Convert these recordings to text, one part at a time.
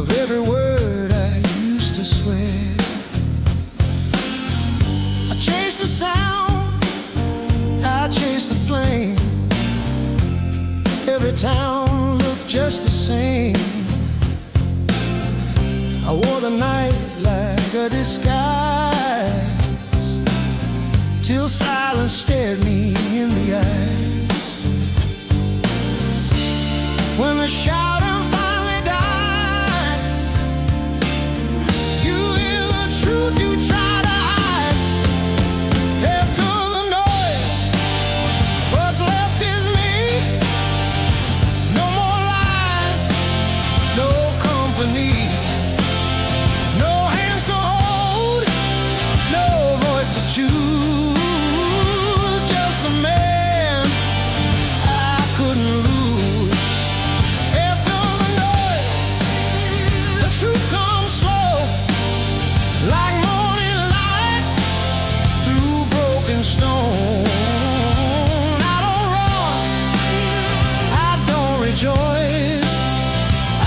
of every word I used to swear. I chased the sound, I chased the flame. Every town looked just the same. I wore the night like a disguise, till silence stared me in the eyes. When the shouting finally died, you hear the truth you try to hide. After the noise, what's left is me. No more lies, no company, no hands to hold, no voice to choose. Just a man I couldn't lose. After the noise, the truth comes slow, like morning light through broken stone. I don't run, I don't rejoice,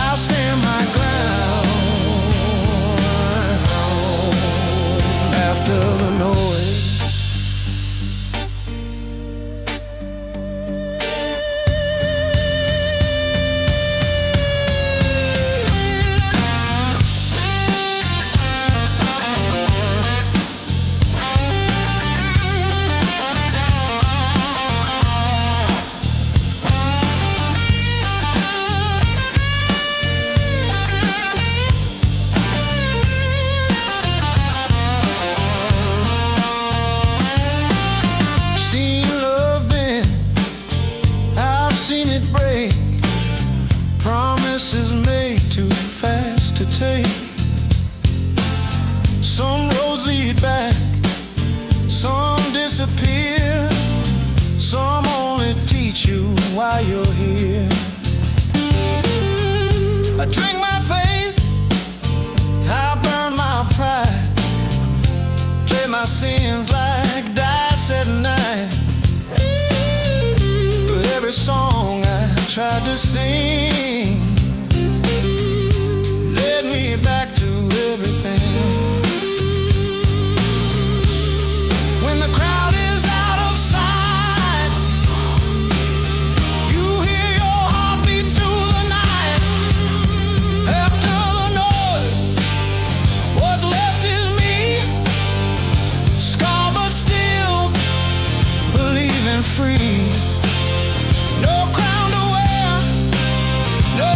I stand my ground. After the noise. Seen it break, promises made too fast to take. Some roads lead back, some disappear, some only teach you why you're here. I drink my faith, I burn my pride, play my sins like dice at night. Every song I tried to sing led me back to everything. When the crowd is out of sight, you hear your heart beat through the night. After the noise, what's left is me, scarred but still believing free. No crown to wear, no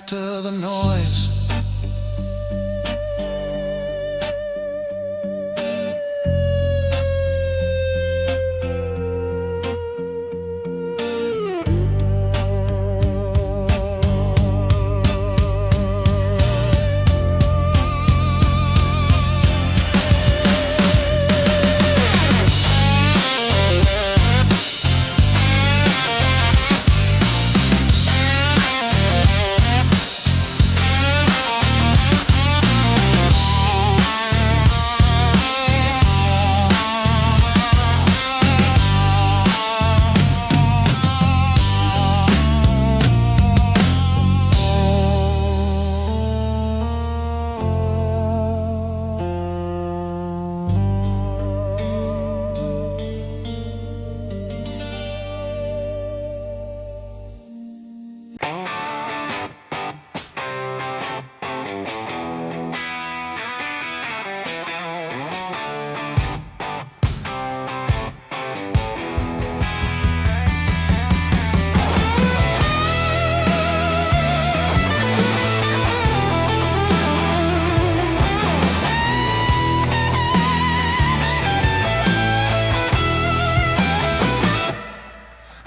after the noise.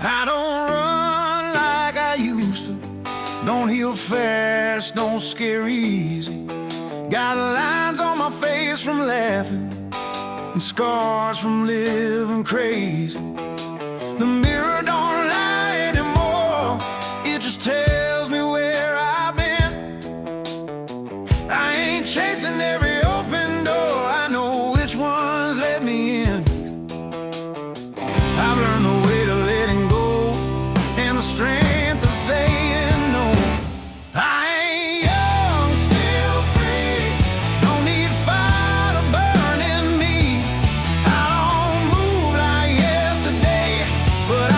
I don't run like I used to. Don't heal fast, don't scare easy. Got lines on my face from laughing and scars from living crazy. The mirror don't lie anymore, it just tells me where I've been. I ain't chasing every open door, I know which ones let me in. I've learned the way to letting go and the strength of saying no. I ain't young, still free, don't need fire to burn in me. I don't move like yesterday, but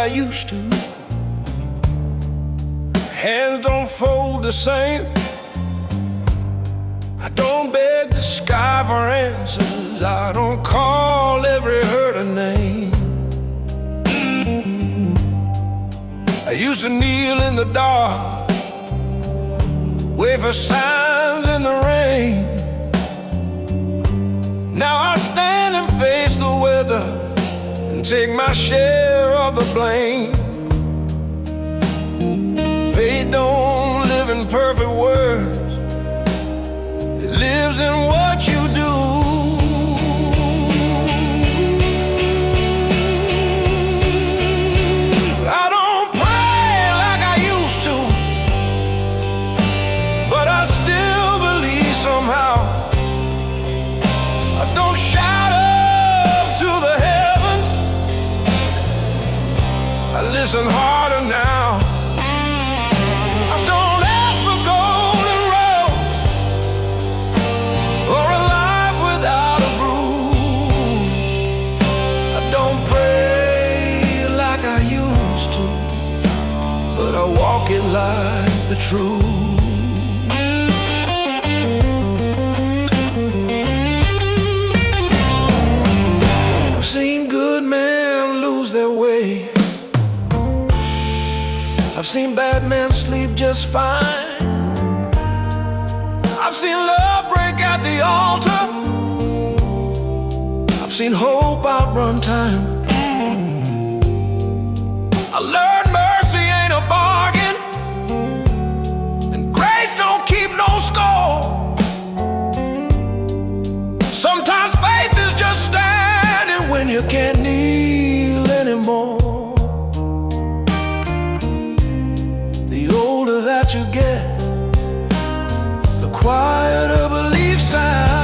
I used to. Hands don't fold the same. I don't beg the sky for answers. I don't call every hurt a name. I used to kneel in the dark, wait for signs in the rain. Now I stand and face the weather and take my share of the blame. Faith don't live in perfect words, it lives in what you do. I don't pray like I used to, but I still believe somehow. I don't shout up to the heavens, I listen harder now. I don't ask for golden roads or a life without a bruise. I don't pray like I used to, but I walk it like the truth. I've seen good men lose their way, I've seen bad men sleep just fine. I've seen love break at the altar, I've seen hope outrun time. I learned mercy ain't a bargain, and grace don't keep no score. Sometimes faith is just standing when you can't kneel anymore. The older that you get, the quieter belief sounds.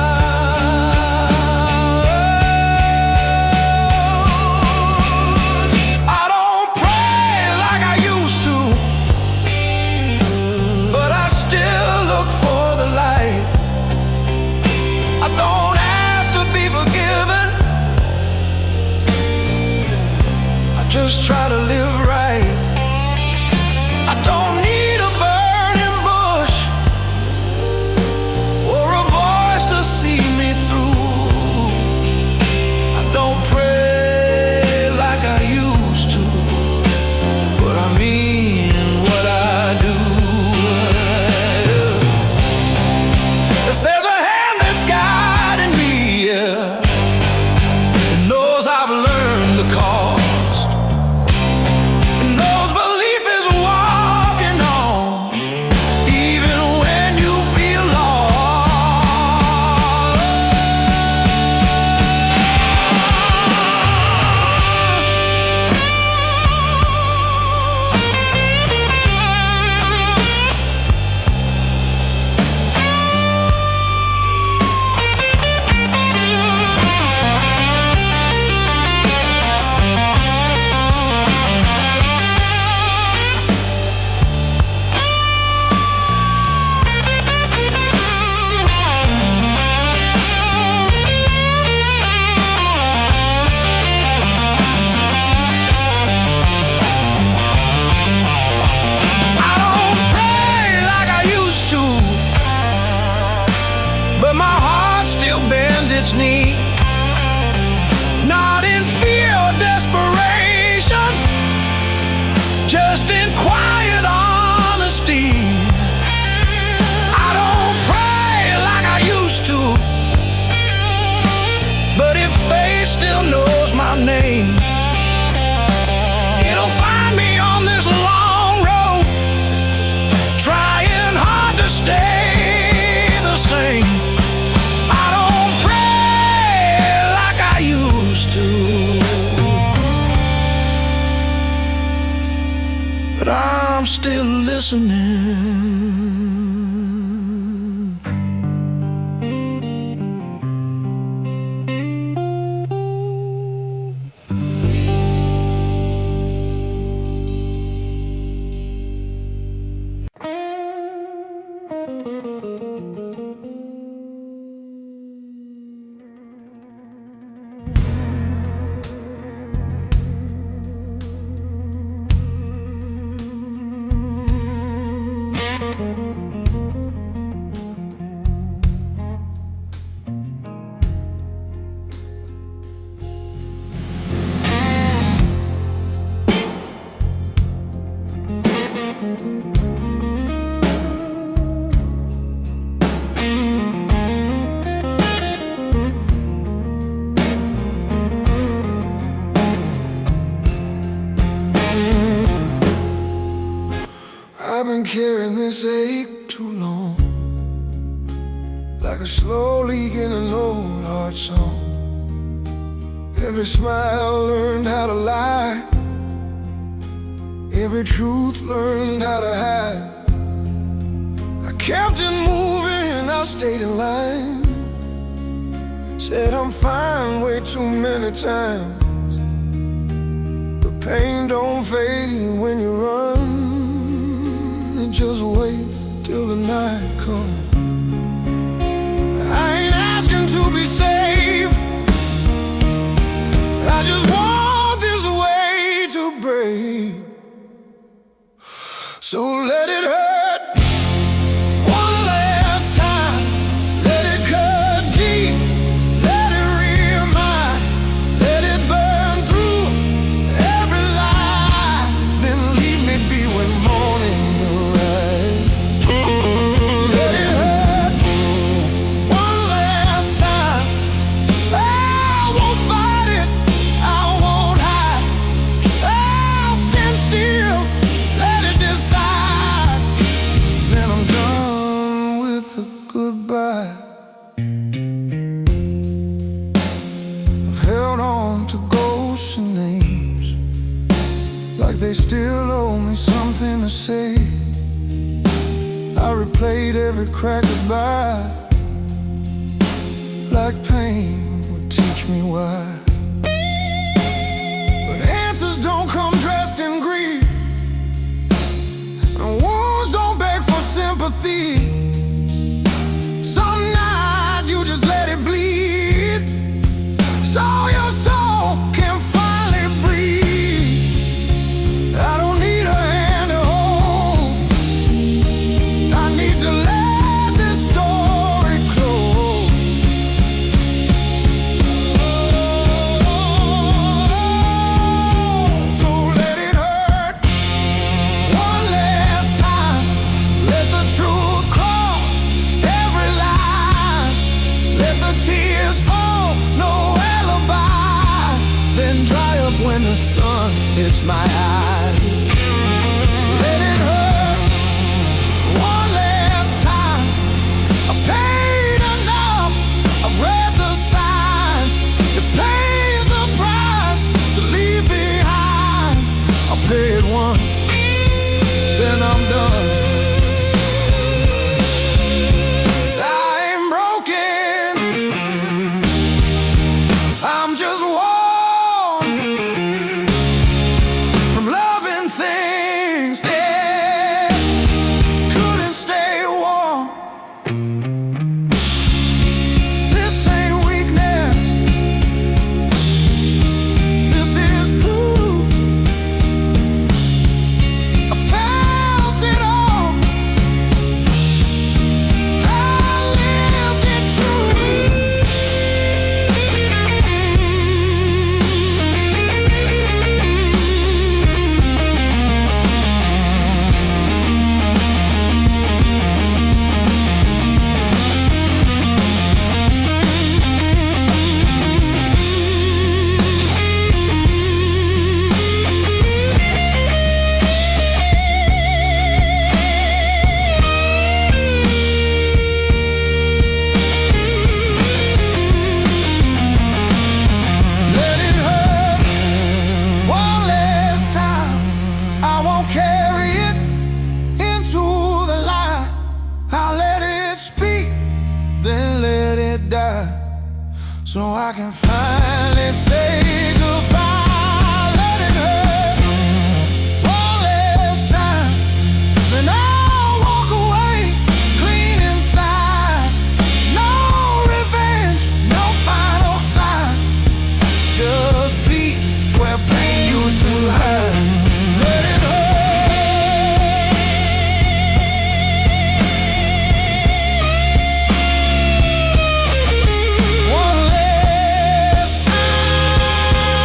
I don't pray like I used to, but I still look for the light. I don't ask to be forgiven, I just try to live right. I don't need a burning bush or a voice to see me through. I don't pray like I used to, but I mean what I do. If there's a hand that's guiding me, it knows I've learned the cost. Its knee, not in fear or desperation, just in quiet honesty. I don't pray like I used to, but if faith still knows my name, it'll find me on this long road, trying hard to stay the same. But I'm still listening. leak in an old heart song. Every smile learned how to lie. Every truth learned how to hide. I kept it moving, I stayed in line. Said I'm fine way too many times. The pain don't fade when you run. It just waits till the night comes. I ain't asking to be saved. I just want this way to break. So let it hurt one last time. Let it cut deep. Let it remind. Let it burn through every lie. Then leave me be when morning arrives. Let it hurt one last time. I won't fight it. I won't hide. I'll stand still. Let it decide. Then I'm done with the goodbye. I've held on to ghosts and names, like they still owe me something to say. I replayed every crack goodbye, like pain would teach me why. But answers don't come dressed in grief, and wounds don't beg for sympathy. Some nights you just let it bleed, so your soul can finally breathe. I don't need a hand to hold. I need to let this story close. So let it hurt one last time. Let the truth cross every line. Let the tears fall, no alibi. Then dry up when the sun hits my eyes. Let it hurt one last time. I've paid enough. I've read the signs. If pain's the price to leave behind, I'll pay it once, then I'm done. I ain't broken. I'm just worn from loving things that couldn't stay warm. This ain't weakness. This is proof. I felt it all. I lived it true. Let it hurt one last time. I won't carry it into the light. I'll let it speak, then let it die, so I can finally say goodbye. Let it hurt one last time. Then I'll walk away clean inside. No revenge, no final sign. Just peace where pain used to hide. Let it hurt one last time.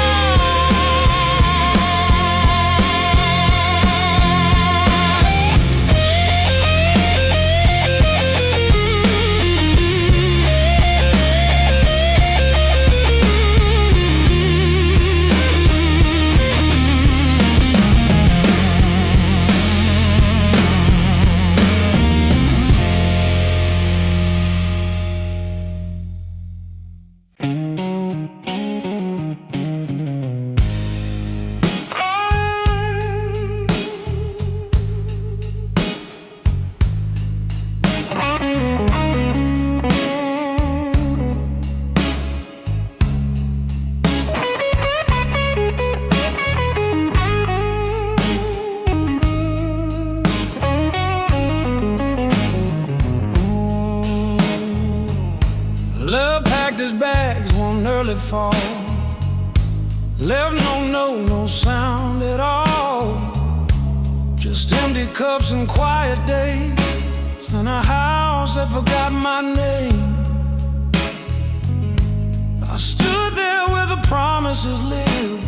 Love packed his bags one early fall, left no note, no sound at all. Just empty cups and quiet days, and a house that forgot my name. I stood there where the promises lived,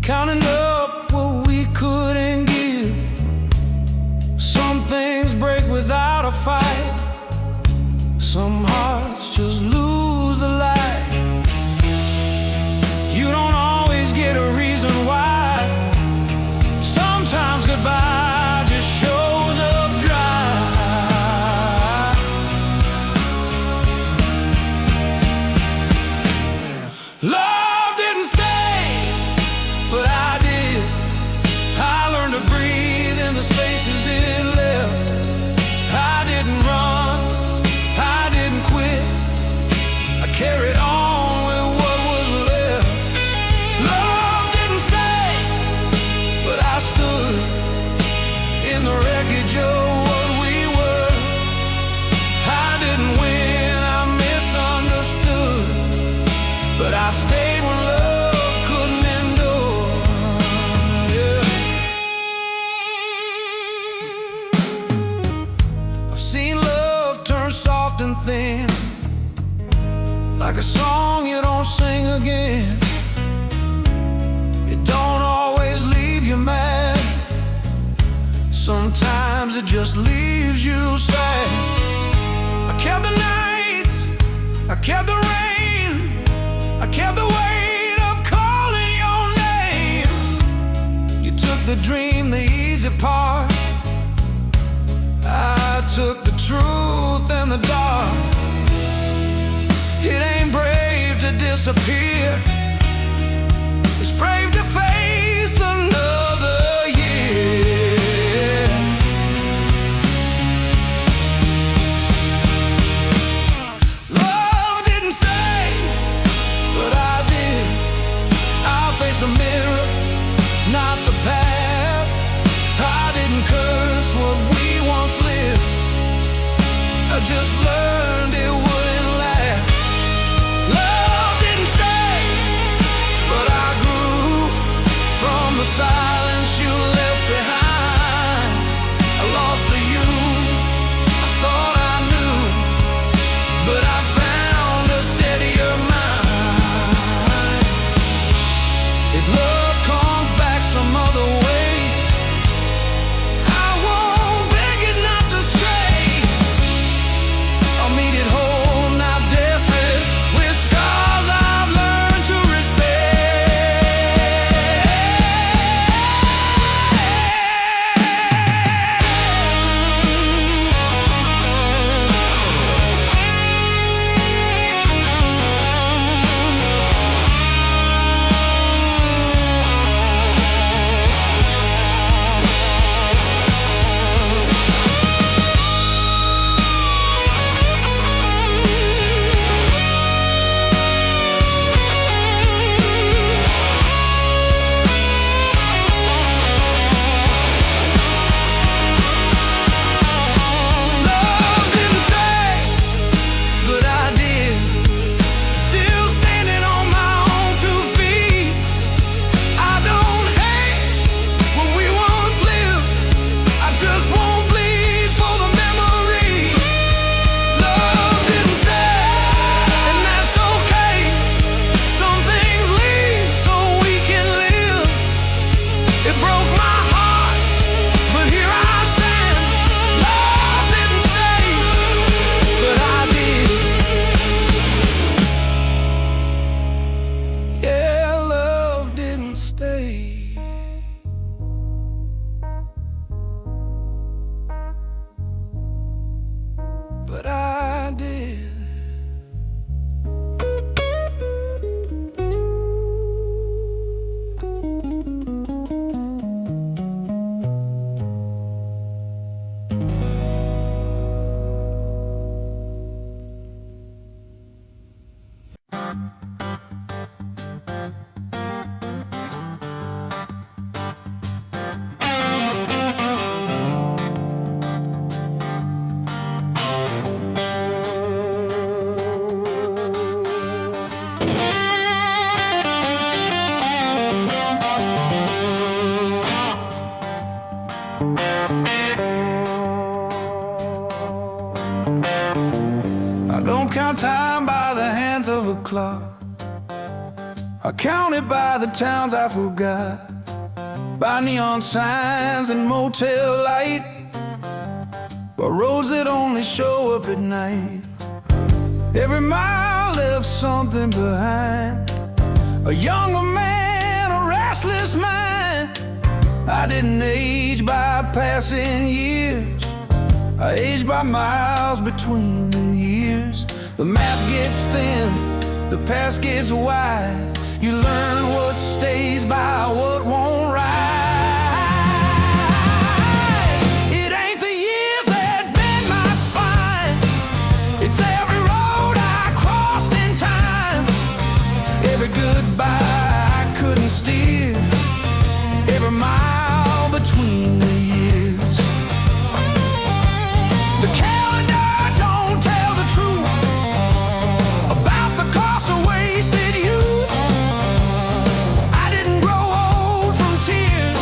counting up what we couldn't give. Some things break without a fight, some hearts just lose the light. You don't always get a reason why. Sometimes goodbye just shows up dry. Love didn't stay, but I did. I learned to breathe in the spaces it left. I didn't run, I didn't quit, I carried on with what was left. Love didn't stay, but I stood in the wreckage of what we were. I didn't win, I misunderstood, but I stayed when love couldn't endure. Yeah. I've seen love turn soft and thin, like a song you don't sing again. It don't always leave you mad, sometimes it just leaves you sad. I kept the nights, I kept the rain, I kept the weight of calling your name. You took the dream, the easy part, I took the truth and the dark. It ain't brave to disappear, it's brave to face another year. Love didn't stay, but I did. I'll face the mirror, not the past. I didn't curse what we once lived, I just learned it wouldn't last. Love didn't stay, but I grew from the silence you left behind. I lost the you I thought I knew, but I found a steadier mind. If love comes back some other way, I won't beg it not to stray. I'll meet it whole, not desperate, with scars I've learned to Love didn't stay, but I did. Still standing on my own 2 feet. I don't hate what we once lived, I just won't bleed for the memory. Love didn't stay, and that's okay. Some things leave so we can live. It broke my heart, but here I stand. Love didn't stay, but I did. Yeah, love didn't stay, but I did. I don't count time by the hands of a clock. I count it by the towns I forgot, by neon signs and motel light, by roads that only show up at night. Every mile left something behind, a younger man, a restless mind. I didn't age by passing years, I aged by miles between the years. The map gets thin, the past gets wide. You learn what stays by what won't ride. It ain't the years that bend my spine, it's every road I crossed in time, every goodbye I couldn't steer, every mile between the years. The calendar don't tell the truth about the cost of wasted youth. I didn't grow old from tears,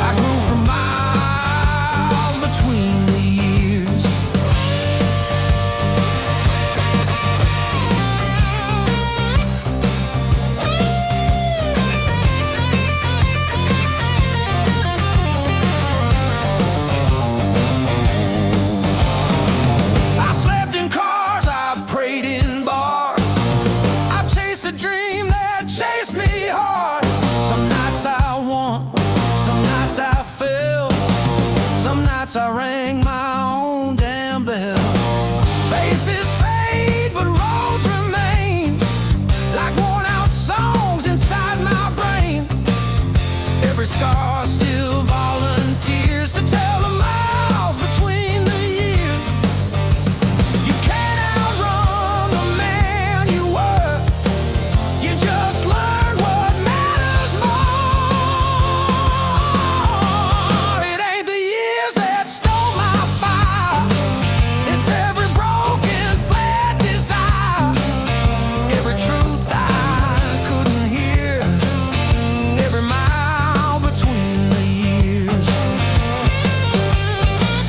I grew from miles between the years. I slept in cars, I prayed in bars, I've chased a dream that chased me hard. Some nights I won, some nights I fell, some nights I rang my own damn bell. Faces fade, but roads remain, like worn out songs inside my brain. Every scar still volunteers to tell the miles between the years. You can't outrun the man you were, you just learn what matters more. It ain't the years that stole my fire, it's every broken fled desire, every truth I couldn't hear, every mile between the years.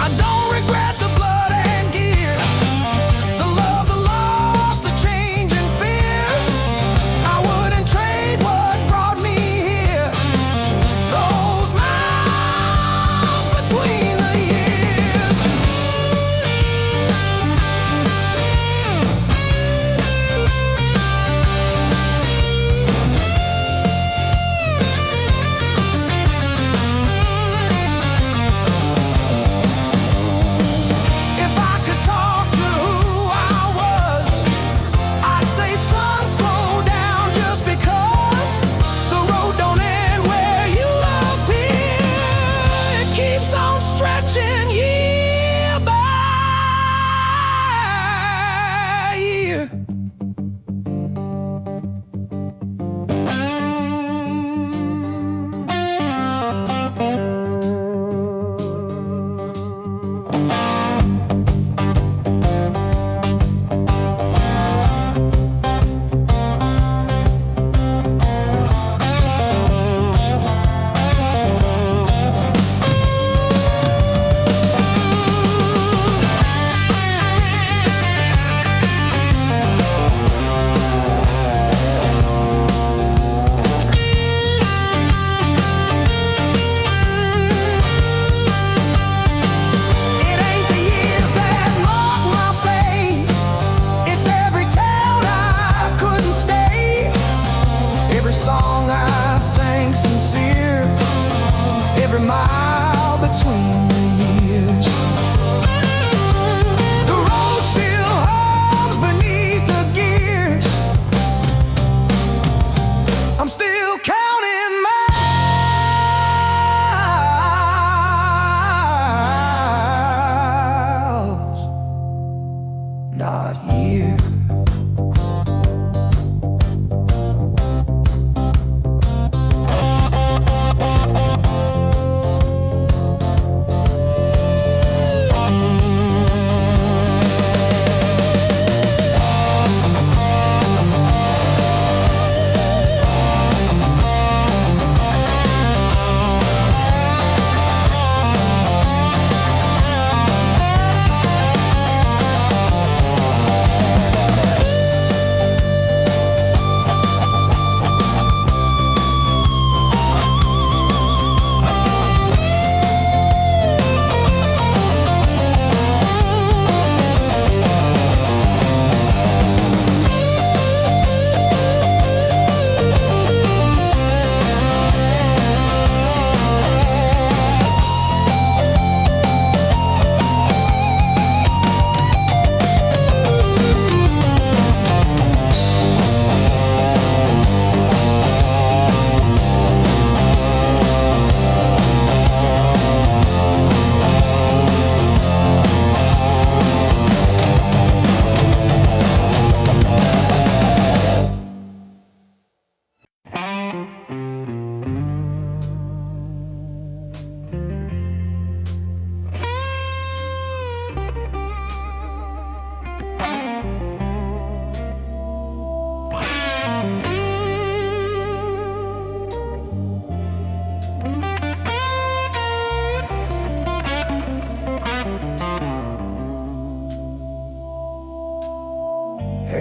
I don't regret the blood and gears, the love, the loss, the change and fears. I wouldn't trade what brought me here, those miles between the years. If I could talk to who I was, I'd say, son, slow down just because the road don't end where you appear. It keeps on stretching year by year. It ain't the years that mark my face, it's every town I couldn't stay, every song I sang sincere, every mile between the years. The road still hums beneath the gears, I'm still counting miles, not years.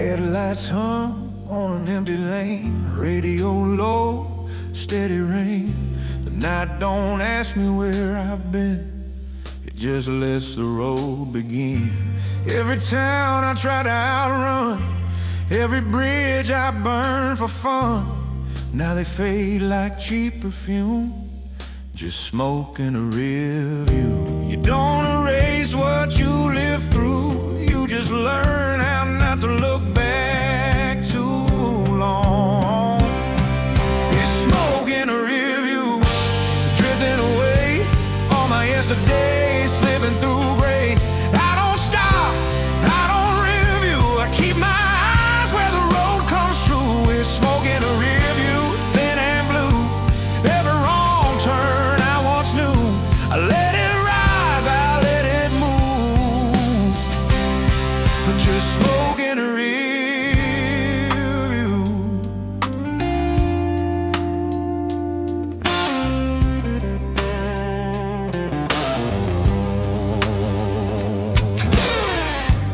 Headlights hum on an empty lane, radio low, steady rain. The night don't ask me where I've been, it just lets the road begin. Every town I try to outrun, every bridge I burn for fun, now they fade like cheap perfume, just smoke in a rear view. You don't erase what you live through, you just learn how not to look back too long. It's smoke in a rear view, drifting away, all my yesterdays slipping through gray. I don't stop, I don't review, I keep my eyes where the road comes true. It's smoke in a rear view, thin and blue, every wrong turn I once knew. I let it rise, I let it move, but just smoke in a rear view.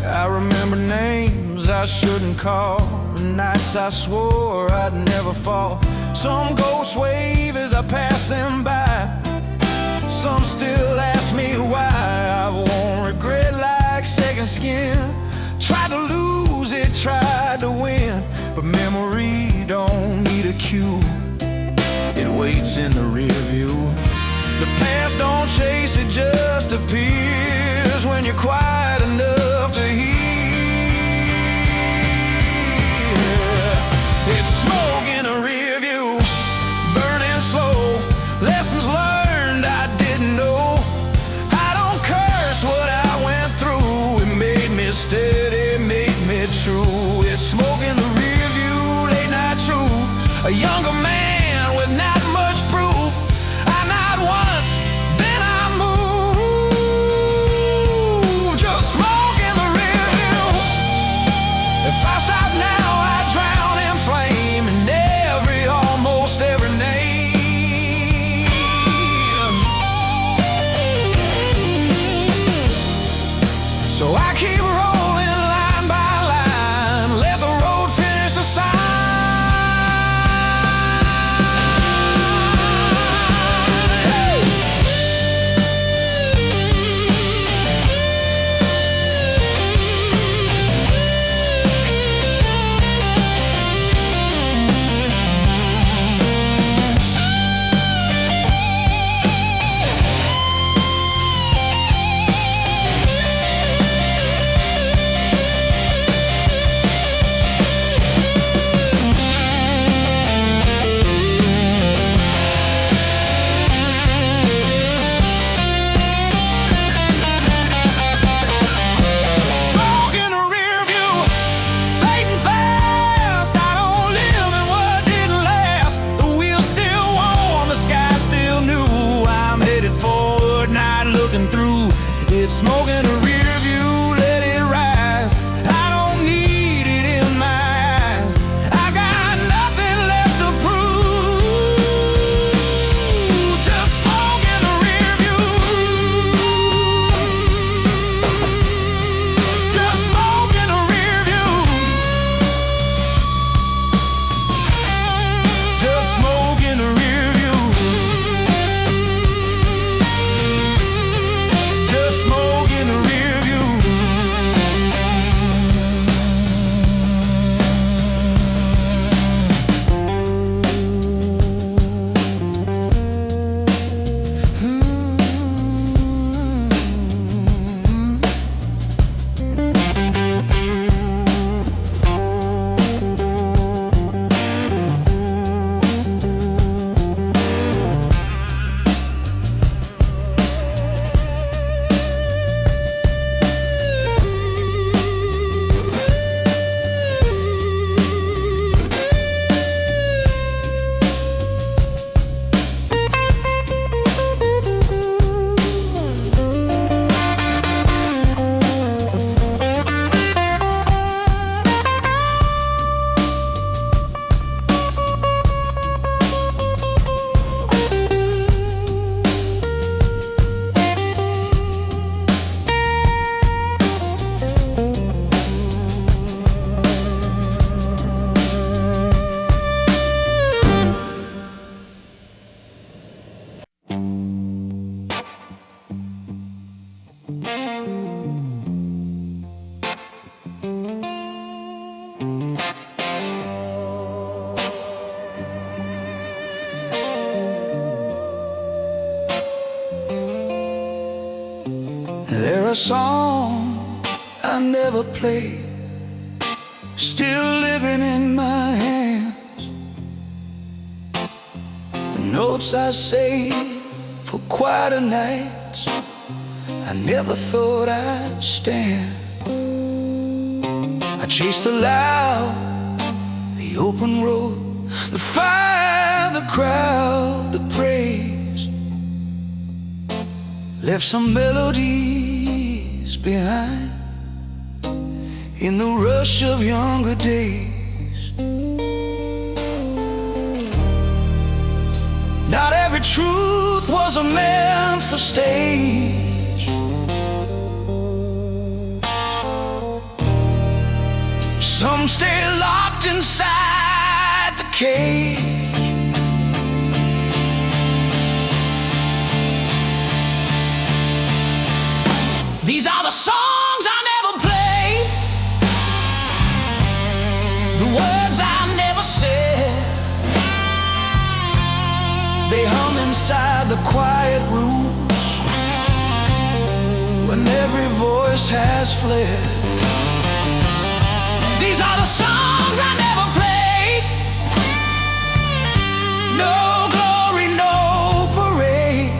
I remember names I shouldn't call, nights I swore I'd never fall. Some ghosts wave as I pass them by, some still ask me why. I won't regret like second skin. Tried to lose it, tried to win, but memory don't need a cue, it waits in the rear view. The past don't chase, it just appears when you're quiet enough to hear. It's smoke in a rear view, burning slow, lessons learned I didn't know. I don't curse what I went through, it made me steady, made me true. It's smoke in the rear view, late night truth, a younger man with not much proof. I nod once, then I move, just smoke a song I never played, still living in my hands. The notes I saved for quieter nights I never thought I'd stand. I chased the loud, the open road, the fire, the crowd, the praise. Left some melodies behind in the rush of younger days. Not every truth was meant for stage. Some stay locked inside the cage. These are the songs I never played, the words I never said. They hum inside the quiet rooms when every voice has fled. These are the songs I never played. No glory, no parade,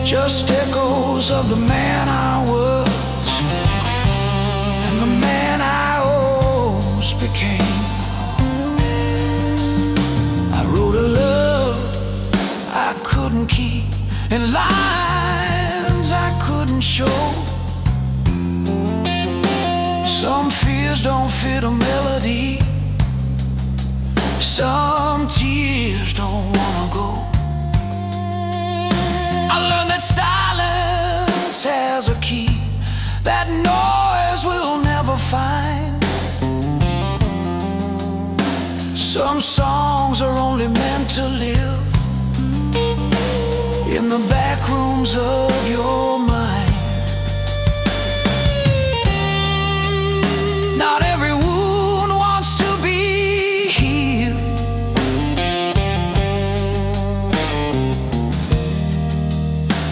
just echoes of the man I was and the man I almost became. I wrote a love I couldn't keep and lines I couldn't show. Some fears don't fit a melody, some tears don't wanna go. I learned that silence has a key that noise will never find. Some songs are only meant to live in the back rooms of your mind. Not every wound wants to be healed.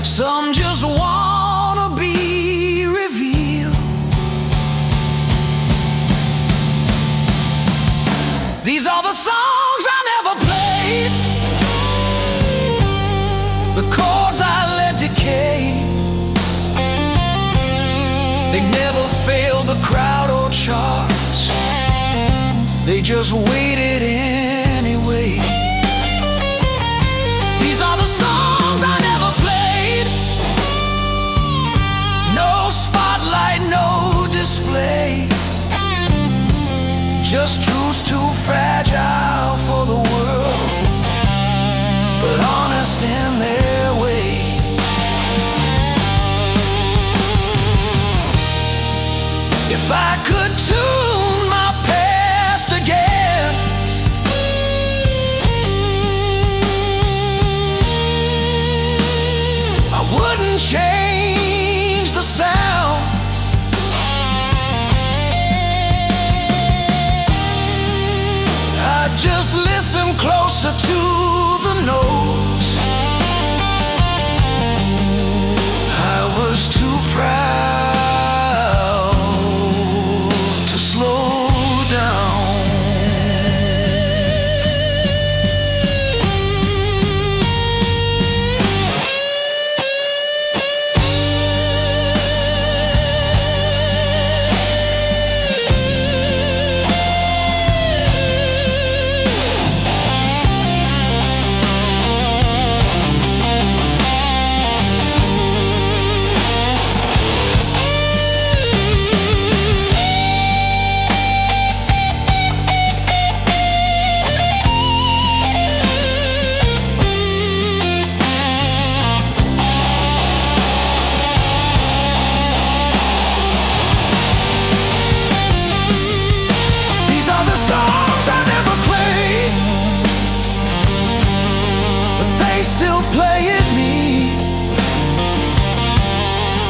Some just wanna be revealed. These are the songs I never played, the chords I let decay. They never failed the crowd or charts, they just waited anyway. These are the songs I never played, no spotlight, no display, just truths too fragile for the world, but honest in their way. If I could tune my past again, I wouldn't change the sound. I'd just listen closer to the notes. I was too proud to slow down.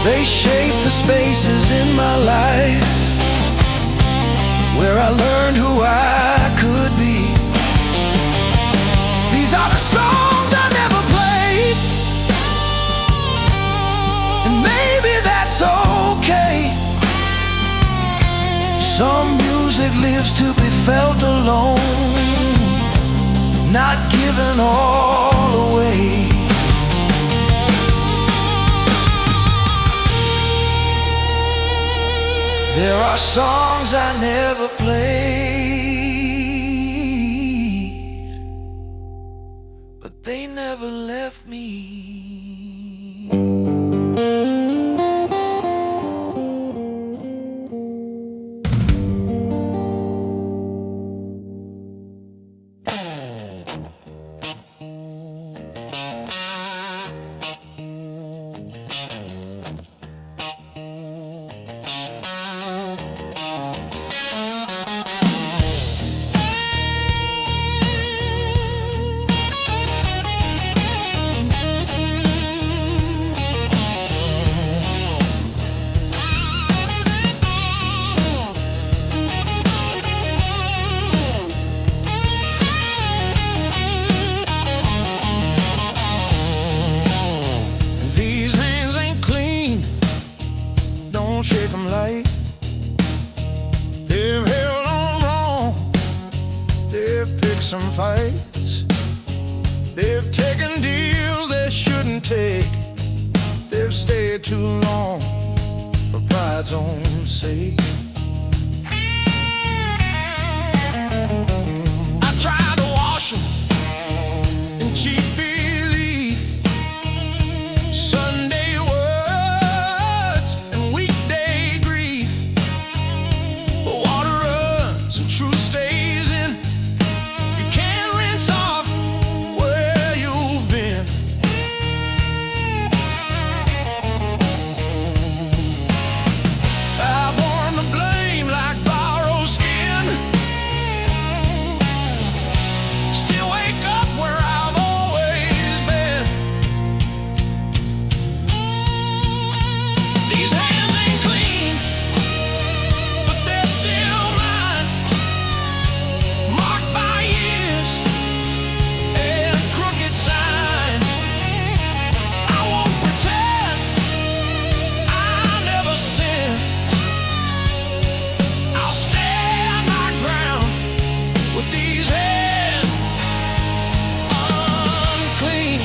They shape the spaces in my life where I learned who I could be. These are the songs I never played, and maybe Some music lives to be felt alone, not given all away. There are songs I never played, but they never left me. Don't shake them light. They've held on wrong. They've picked some fights. They've taken deals they shouldn't take. They've stayed too long for pride's own sake. I tried to wash them in cheap belief, Sunday words and weekday grief. But water runs and truth stays in. You can't rinse off where you've been. I've worn the blame like borrowed skin. Still wake up where I've always been. These hands ain't clean, but they're still mine, marked by years and crooked signs. I won't pretend I never sinned. I'll stand my ground with these hands unclean.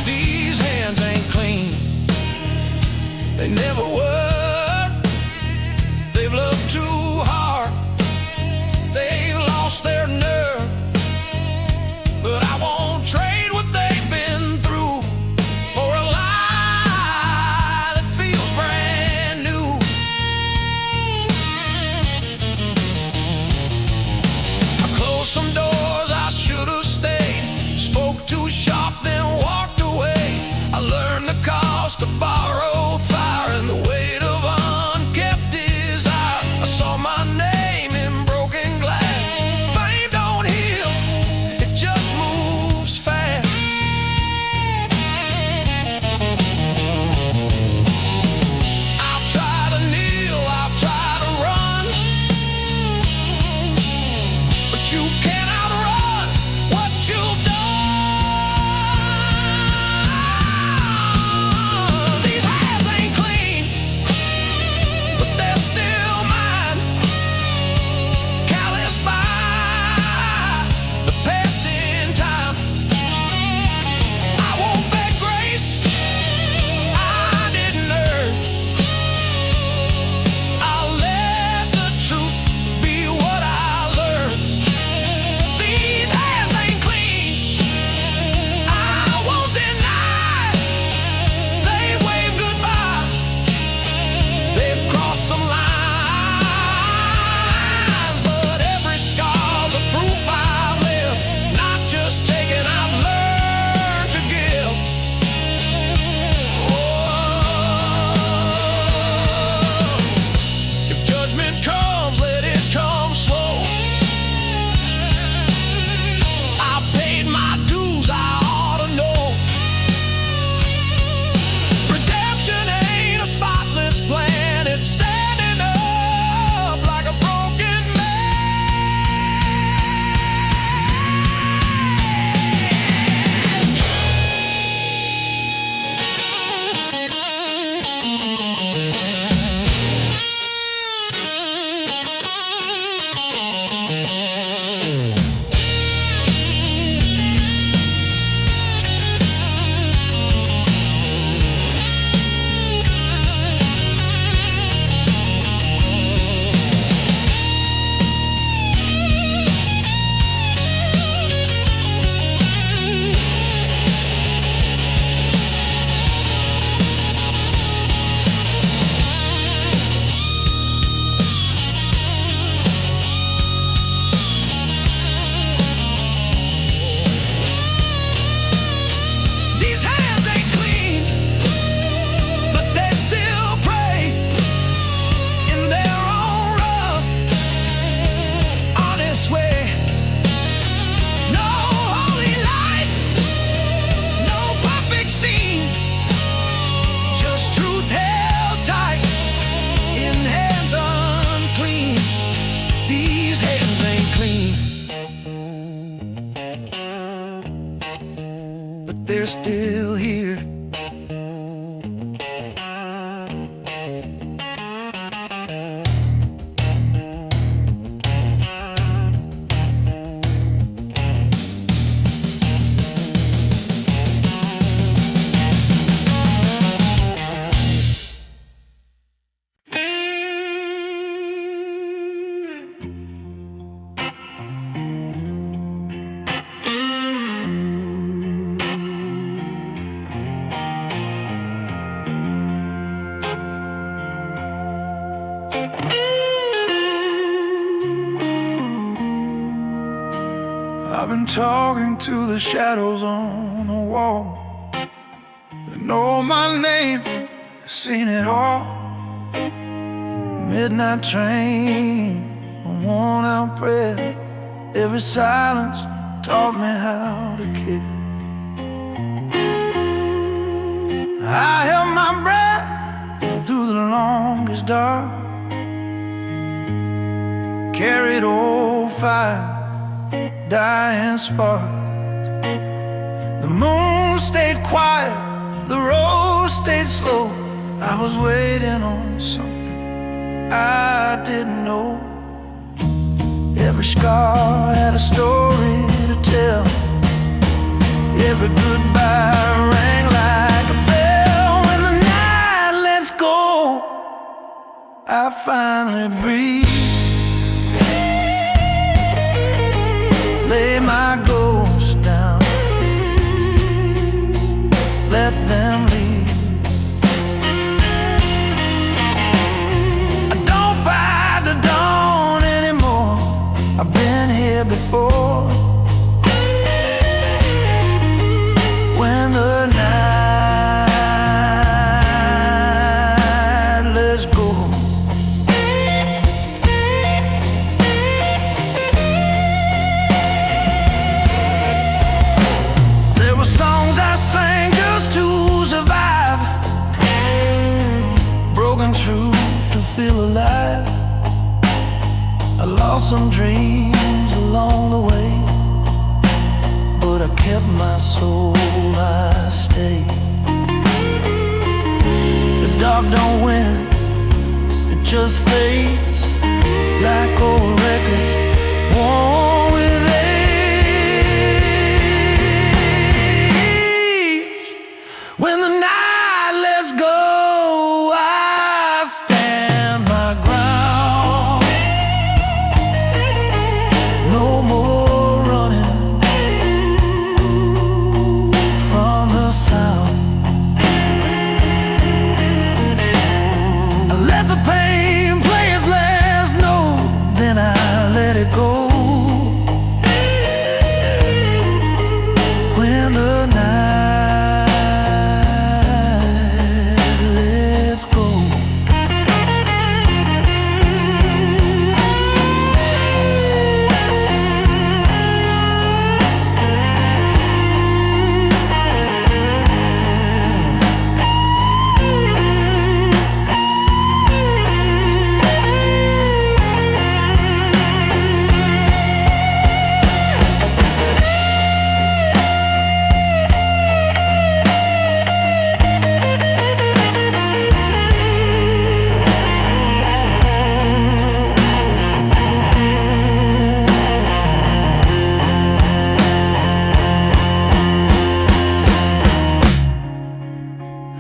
These hands ain't clean. They never were. They've loved too hard. They've lost their nerve. But I won't trade what they've been through for a lie that feels brand new. I closed some doors I should have stayed. Spoke too sharp, then walked away. I learned the cost of borrowed fire and the way they're still here. I've been talking to the shadows on the wall. They know my name, I've seen it all. Midnight train, a worn out prayer. Every silence taught me how to care. I held my breath through the longest dark. Carried old fire, dying sparks. The moon stayed quiet, the road stayed slow. I was waiting on something I didn't know. Every scar had a story to tell. Every goodbye rang like a bell. When the night lets go, I finally breathe. Lay my ghosts down, let them leave. I don't fight the dawn anymore, I've been here before. When the night lets go, songs I sang just to survive, broken through to feel alive. I lost some dreams along the way, but I kept my soul, I stayed. The dark don't win, it just fades like old records worn with age. When the night lets go, I stand my ground. No more running from the sound. I let the pain play its last note, then I let it go. When the night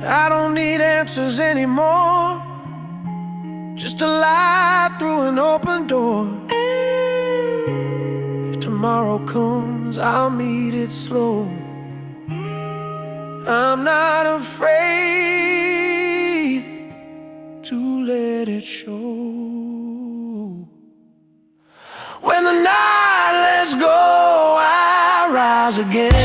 I don't need answers anymore, just a light through an open door. If tomorrow comes, I'll meet it slow. I'm not afraid to let it show. When the night lets go, I rise again.